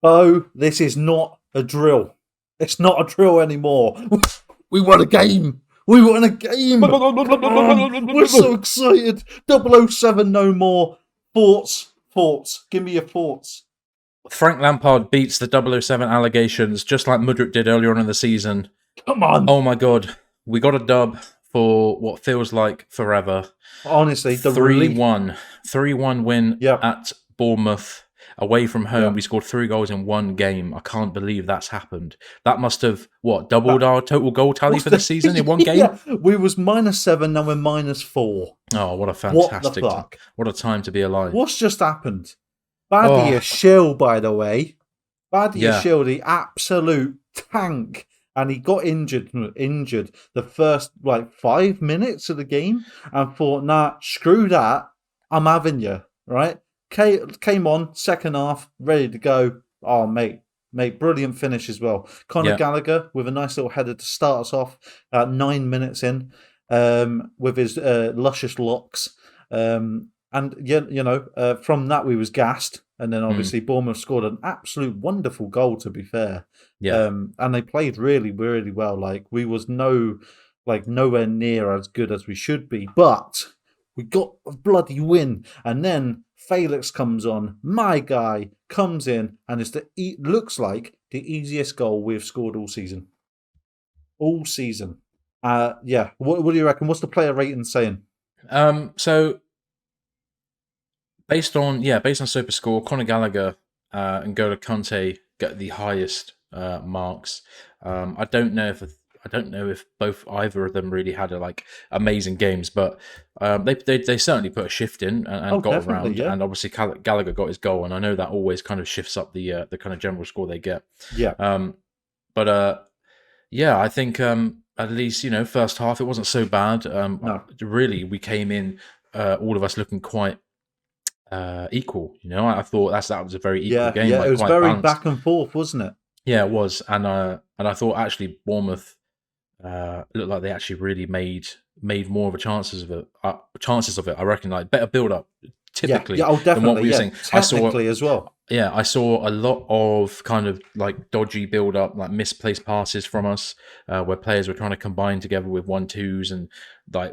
Bo, this is not a drill. It's not a drill anymore. We won a game. We won a game. Come on. We're so excited. 007 no more. Thoughts. Give me your thoughts. Frank Lampard beats the 007 allegations just like Mudryk did earlier on in the season. Come on. Oh my God. We got a dub for what feels like forever. Honestly, the 3-1. 3-1 win Yep. at Bournemouth. Away from home, Yep. we scored 3 goals in one game. I can't believe that's happened. That must have, doubled our total goal tally for the season in one game? Yeah, we was -7, now we're -4. Oh, what a fantastic... What the fuck? What a time to be alive. What's just happened? Badia Shill, by the way. Badia Shill, the absolute tank. And he got injured the first, 5 minutes of the game. And thought, nah, screw that. I'm having you, right? Came on, second half, ready to go. Oh, mate, brilliant finish as well. Conor Gallagher with a nice little header to start us off at 9 minutes in, with his luscious locks. And from that we was gassed, and then obviously Bournemouth scored an absolute wonderful goal. To be fair, and they played really, really well. Like we was nowhere near as good as we should be, but we got a bloody win. And then Felix comes on, my guy comes in, and looks like the easiest goal we've scored all season. All season, What do you reckon? What's the player rating saying? So. Based on SuperScore, Conor Gallagher and N'Golo Kante get the highest marks. I don't know if either of them really had amazing games, but they certainly put a shift in and got around. Yeah. And obviously Gallagher got his goal, and I know that always kind of shifts up the kind of general score they get. Yeah. I think at least first half it wasn't so bad. No. Really, we came in all of us looking quite equal. I thought that was a very equal game. Yeah, it was very balanced. back and forth, wasn't it? Yeah, it was, and I thought actually Bournemouth looked like they actually really made more of a chances of it. I reckon, better build up typically definitely, than what we were seeing. Technically as well. Yeah, I saw a lot of kind of dodgy build up, misplaced passes from us, where players were trying to combine together with 1-2s, and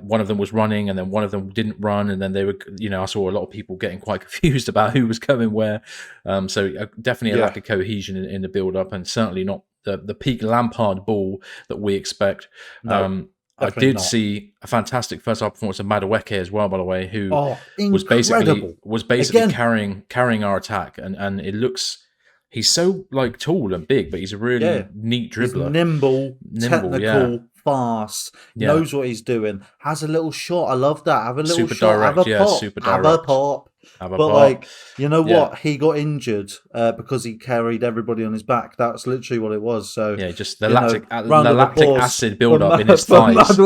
one of them was running and then one of them didn't run, and then they were, I saw a lot of people getting quite confused about who was coming where. So definitely a lack of cohesion in the build up, and certainly not the peak Lampard ball that we expect. No. I did see a fantastic first half performance of Madueke as well, by the way, who was basically carrying our attack, and it looks, he's so tall and big, but he's a really neat dribbler. He's nimble, technical, fast, knows what he's doing, has a little shot. I love that. Have a little super shot, direct, have a pop, super direct. have a pop. But what? He got injured because he carried everybody on his back. That's literally what it was. So just the lactic acid build up in his thighs.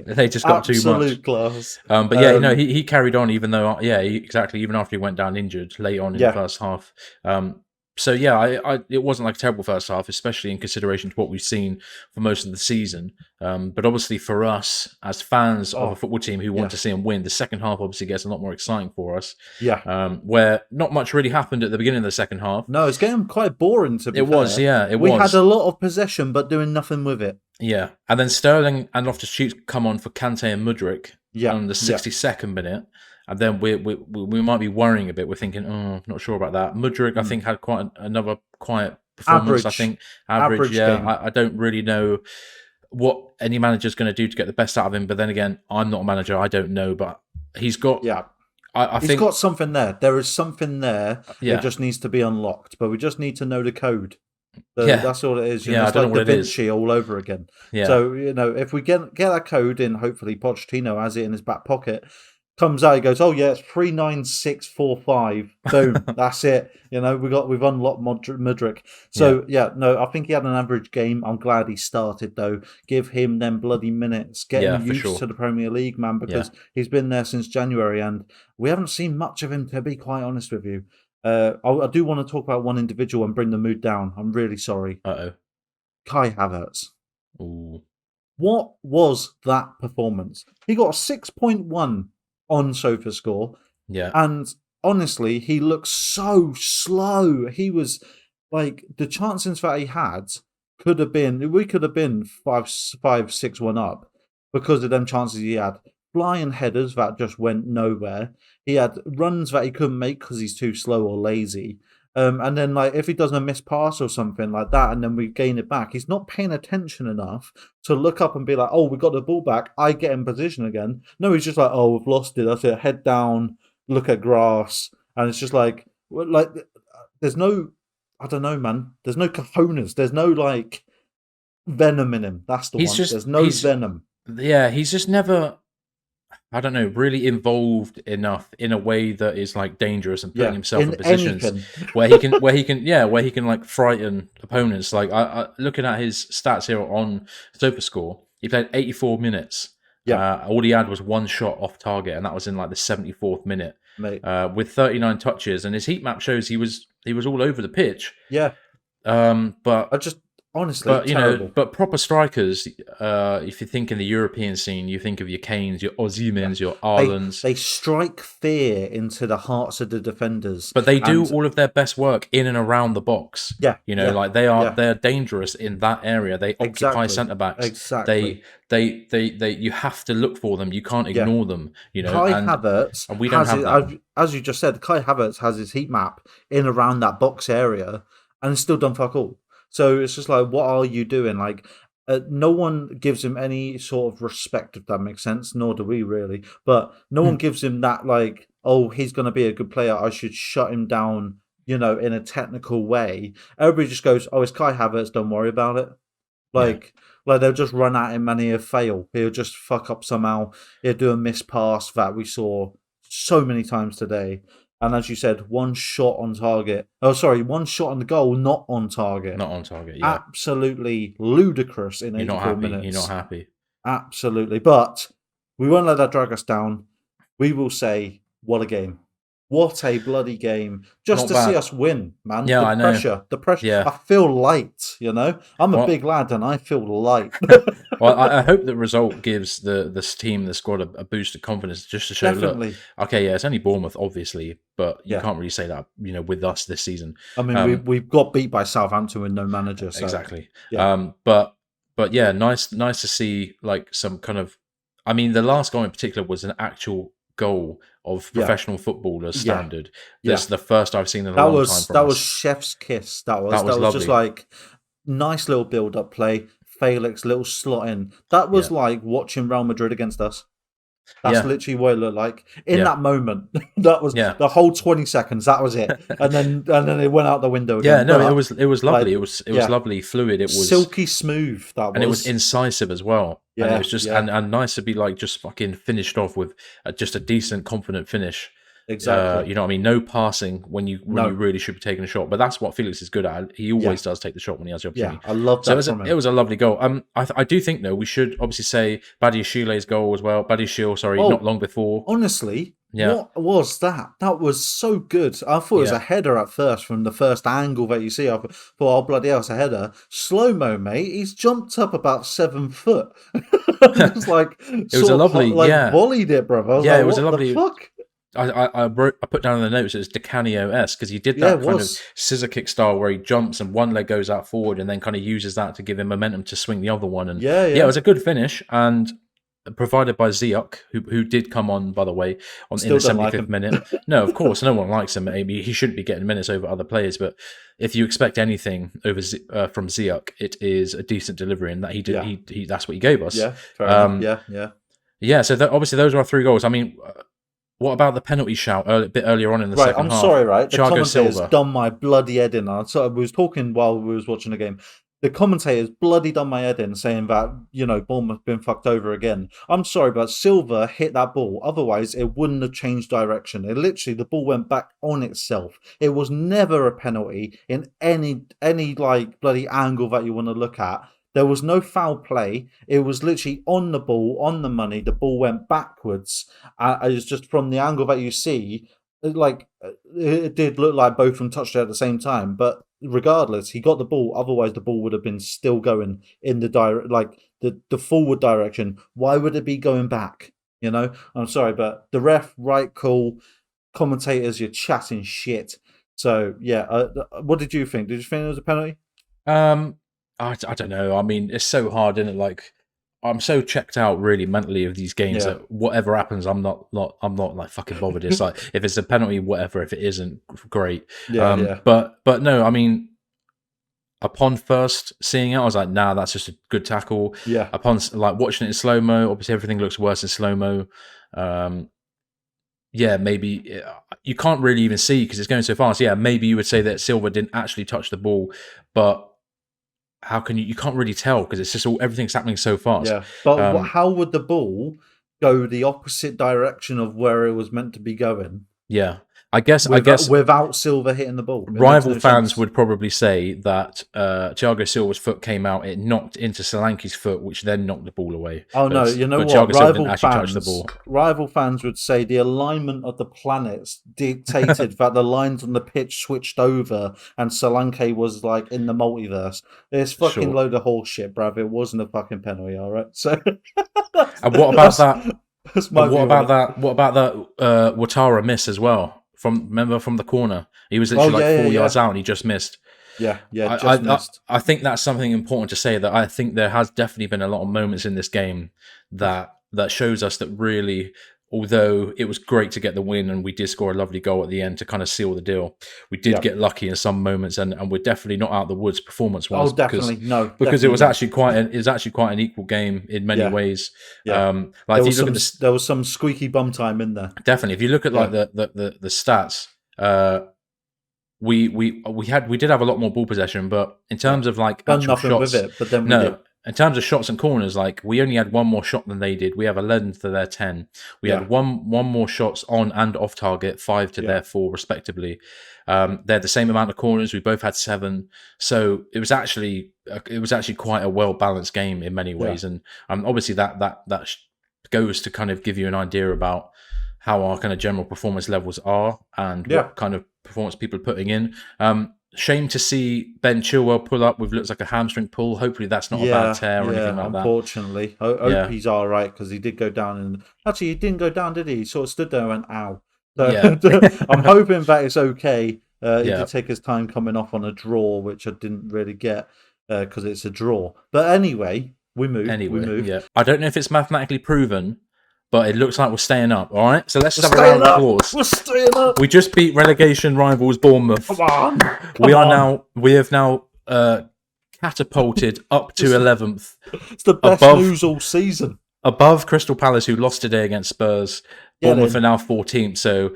They just got too much. Absolute class. But he carried on, even though even after he went down injured late on in the first half. So it wasn't a terrible first half, especially in consideration to what we've seen for most of the season. But obviously for us as fans of a football team who want to see them win, the second half obviously gets a lot more exciting for us. Yeah. Where not much really happened at the beginning of the second half. No, it's getting quite boring to be fair. It was. We had a lot of possession, but doing nothing with it. Yeah, and then Sterling and Loftus-Cheek come on for Kante and Mudryk on the 62nd minute. And then we might be worrying a bit. We're thinking, not sure about that. Mudryk, I think, had another quiet performance. Average. Yeah, I don't really know what any manager's going to do to get the best out of him. But then again, I'm not a manager. I don't know. But he's got. Yeah. I think he's got something there. There is something there. Yeah. It just needs to be unlocked. But we just need to know the code. That's all it is. I don't know what Da Vinci all over again. Yeah. So if we get that code in, hopefully Pochettino has it in his back pocket. Comes out, he goes, it's 39645. Boom, that's it. We've unlocked Mudryk. So I think he had an average game. I'm glad he started though. Give him them bloody minutes. Get him used to the Premier League, man, because he's been there since January, and we haven't seen much of him, to be quite honest with you. I do want to talk about one individual and bring the mood down. I'm really sorry. Kai Havertz. Ooh. What was that performance? He got a 6.1 on SofaScore. Yeah. And honestly, he looked so slow. He was like the chances that he had could have been, we could have been 5-6-1 up because of them chances he had. Flying headers that just went nowhere. He had runs that he couldn't make because he's too slow or lazy. And then like if he does a missed pass or something like that, and then we gain it back, he's not paying attention enough to look up and be like, "Oh, we got the ball back. I get in position again." No, he's just like, "Oh, we've lost it. That's it. Head down, look at grass," and it's just like there's no, I don't know, man. There's no cojones. There's no like venom in him. That's the He's one. just There's no venom. he's just never, I don't know, really involved enough in a way that is like dangerous and putting himself in positions anything. where he can like frighten opponents. Like I looking at his stats here on SofaScore, he played 84 minutes. Yeah, All he had was one shot off target, and that was in like the 74th minute. mate. With 39 touches, and his heat map shows he was all over the pitch. Yeah, But I just honestly but terrible. but proper strikers. If you think in the European scene, you think of your Kanes, your Osimhens, your Arlands. They strike fear into the hearts of the defenders. But they do And all of their best work in and around the box. yeah, Like yeah, they're dangerous in that area. They occupy exactly, centre backs. exactly. They you have to look for them. You can't Yeah, ignore them. Kai Havertz And we don't has have it, that. as you just said. Kai Havertz has his heat map in around that box area, and it's still done fuck all. So it's just like, what are you doing? Like, no one gives him any sort of respect, if that makes sense. Nor do we really. But no one gives him that like, oh, he's going to be a good player. I should shut him down. In a technical way. Everybody just goes, oh, it's Kai Havertz. Don't worry about it. Yeah. Like they'll just run at him and he'll fail. He'll just fuck up somehow. He'll do a missed pass that we saw so many times today. And as you said, one shot on target. Oh, sorry, one shot on the goal, not on target. Not on target, yeah. Absolutely ludicrous in You're 84 not happy. minutes. You're not happy. Absolutely. But we won't let that drag us down. We will say, what a game. What a bloody game. Just Not to bad. see us win, man. Yeah, I know. The pressure. Yeah. I feel light, I'm a Well- big lad and I feel light. Well, I hope the result gives this team, the squad, a boost of confidence, just to show, Definitely. look, okay, yeah, it's only Bournemouth, obviously, but you Yeah. can't really say that, with us this season. I mean, we've got beat by Southampton with no manager. So. Exactly. Yeah. But yeah, nice to see like some kind of. I mean, the last goal in particular was an actual goal of professional footballers standard. That's the first I've seen in a long time. That was chef's kiss. That was lovely. just like nice little build-up play. Felix little slot in. That was like watching Real Madrid against us. That's literally what it looked like in that moment. That was the whole 20 seconds. That was it, and then it went out the window again. Yeah, no, it was lovely. It was lovely, fluid. It was silky smooth. And it was incisive as well. Yeah, and it was just and nice to be like just fucking finished off with just a decent, confident finish. Exactly. You know what I mean? No passing when you really should be taking a shot. But that's what Felix is good at. He always does take the shot when he has the opportunity. Yeah, I love that. So it was a lovely goal. I do think though we should obviously say Badiashile's goal as well. Badiashile, sorry, not long before. Honestly, what was that? That was so good. I thought it was a header at first from the first angle that you see. I thought, oh bloody hell, it's a header. Slow mo, mate. He's jumped up about 7 foot. It was like it was a lovely, volleyed it, brother. Yeah, like, it was a lovely. Fuck? I put down in the notes it was DeCanio-esque because he did that kind of scissor kick style where he jumps and one leg goes out forward and then kind of uses that to give him momentum to swing the other one. And it was a good finish and provided by Ziuk, who did come on, by the way, in the 75th minute. No, of course, no one likes him. Maybe he shouldn't be getting minutes over other players, but if you expect anything over from Ziuk, it is a decent delivery, and that he did. He that's what he gave us. Yeah, fair enough. Yeah. So obviously those are our 3 goals. I mean. What about the penalty shout a bit earlier on in the second half? I'm sorry, right? The commentator's Silva. done my bloody head in. So we was talking while we was watching the game. The commentator's bloody done my head in saying that, Bournemouth been fucked over again. I'm sorry, but Silva hit that ball. Otherwise, it wouldn't have changed direction. It literally, the ball went back on itself. It was never a penalty in any like bloody angle that you want to look at. There was no foul play. It was literally on the ball, on the money. The ball went backwards. It's just from the angle that you see, it did look like both of them touched it at the same time. But regardless, he got the ball. Otherwise, the ball would have been still going in the the forward direction. Why would it be going back? I'm sorry, but the ref, right, cool. Commentators, you're chatting shit. So yeah, what did you think? Did you think it was a penalty? I don't know. I mean, it's so hard, isn't it? Like, I'm so checked out really mentally of these games Yeah, that whatever happens, I'm not like fucking bothered. It's like if it's a penalty, whatever. If it isn't, great. yeah. But no, I mean, upon first seeing it, I was like, nah, that's just a good tackle. Yeah, Upon like watching it in slow mo, obviously everything looks worse in slow mo. Yeah, maybe you can't really even see because it's going so fast. Yeah, maybe you would say that Silva didn't actually touch the ball, but how can you? You can't really tell because it's just all everything's happening so fast. yeah. But how would the ball go the opposite direction of where it was meant to be going? Yeah, I guess Without Silva hitting the ball, it makes rival no fans sense. would probably say that Thiago Silva's foot came out, it knocked into Solanke's foot, which then knocked the ball away. Oh no, you know but what? Thiago Silva didn't actually touch the ball. Rival fans would say the alignment of the planets dictated that the lines on the pitch switched over, and Solanke was like in the multiverse. It's fucking Sure. load of horseshit, bruv. It wasn't a fucking penalty, all right. So, And what about that? That's my What view about on it. that? What about that Watara miss as well? Remember from the corner, he was literally like 4 yards out and he just missed. Yeah, I, missed. I think that's something important to say, that I think there has definitely been a lot of moments in this game that shows us that really, although it was great to get the win and we did score a lovely goal at the end to kind of seal the deal, we did get lucky in some moments, and we're definitely not out of the woods performance wise. Oh, definitely because it was actually quite an equal game in many ways. Yeah. Like there was some squeaky bum time in there. Definitely, if you look at like the stats, we did have a lot more ball possession, but in terms of like Done actual nothing shots, with it. But then we did. in terms of shots and corners, like we only had one more shot than they did. We have 11 to their 10. We had one more shots on and off target, 5 to their 4 respectively. They're the same amount of corners. We both had 7, so it was actually quite a well balanced game in many ways, and obviously that goes to kind of give you an idea about how our kind of general performance levels are and what kind of performance people are putting in. Shame to see Ben Chilwell pull up with looks like a hamstring pull. Hopefully that's not a bad tear or anything like that. Unfortunately. I hope he's all right, because he did go down. And actually, he didn't go down, did he? He sort of stood there and went, ow. So I'm hoping that it's okay. He did take his time coming off on a draw, which I didn't really get because it's a draw. But anyway, we moved. Yeah. I don't know if it's mathematically proven, but it looks like we're staying up. All right, so let's have a round of applause. We're staying up. We just beat relegation rivals Bournemouth. Come on. We have now catapulted up to 11th. It's the best news all season. Above Crystal Palace, who lost today against Spurs. Bournemouth are now 14th. So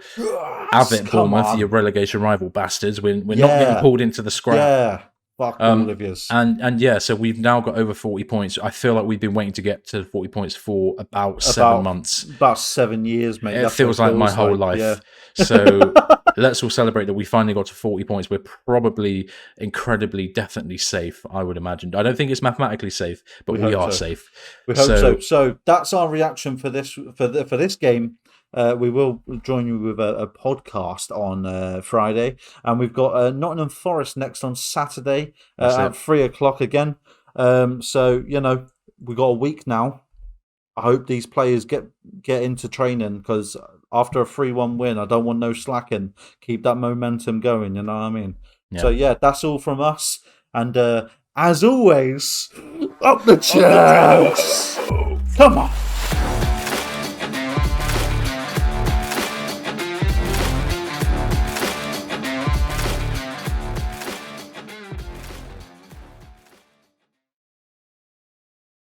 have it, Bournemouth, your relegation rival bastards. We're not getting pulled into the scrap. Yeah. Fuck all of yours. And so we've now got over 40 points. I feel like we've been waiting to get to 40 points for about 7 months. About 7 years, mate. It feels like my whole life. Yeah. So let's all celebrate that we finally got to 40 points. We're probably incredibly, definitely safe, I would imagine. I don't think it's mathematically safe, but we are safe. We hope so. So that's our reaction for this game. We will join you with a podcast on Friday, and we've got Nottingham Forest next on Saturday at 3:00 again. So we've got a week now. I hope these players get into training, because after a 3-1 win, I don't want no slacking. Keep that momentum going. You know what I mean? Yeah. So that's all from us, and as always, up the chance. Come on.